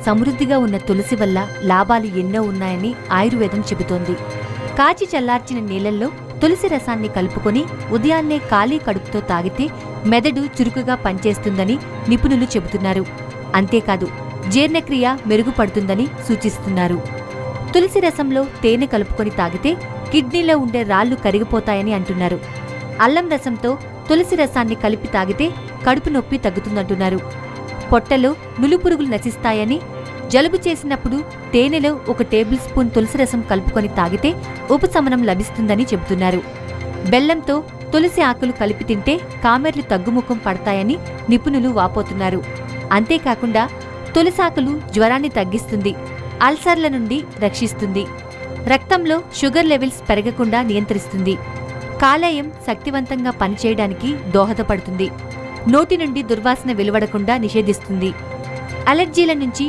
సమృద్ధిగా ఉన్న తులసి వల్ల లాభాలు ఎన్నో ఉన్నాయని ఆయుర్వేదం చెబుతోంది. కాచి చల్లార్చిన నీళ్లలో తులసి రసాన్ని కలుపుకొని ఉదయాన్నే ఖాళీ కడుపుతో తాగితే మెదడు చురుకుగా పనిచేస్తుందని నిపుణులు చెబుతున్నారు. అంతేకాదు జీర్ణక్రియ మెరుగుపడుతుందని సూచిస్తున్నారు. తులసి రసంలో తేనె కలుపుకొని తాగితే కిడ్నీలో ఉండే రాళ్లు కరిగిపోతాయని అంటున్నారు. అల్లం రసంతో తులసి రసాన్ని కలిపి తాగితే కడుపు నొప్పి తగ్గుతుందంటున్నారు. పొట్టలో నులుపురుగులు నశిస్తాయని, జలుబు చేసినప్పుడు తేనెలో 1 టేబుల్ స్పూన్ తులసి రసం కలుపుకొని తాగితే ఉపశమనం లభిస్తుందని చెబుతున్నారు. బెల్లంతో తులసి ఆకులు కలిపి తింటే కామెర్లు తగ్గుముఖం పడతాయని నిపుణులు వాపోతున్నారు. అంతేకాకుండా తులసాకులు జ్వరాన్ని తగ్గిస్తుంది, అల్సర్ల నుండి రక్షిస్తుంది, రక్తంలో షుగర్ లెవెల్స్ పెరగకుండా నియంత్రిస్తుంది, కాలేయం శక్తివంతంగా పనిచేయడానికి దోహదపడుతుంది, నోటి నుండి దుర్వాసన వెలువడకుండా నిషేధిస్తుంది, అలర్జీల నుంచి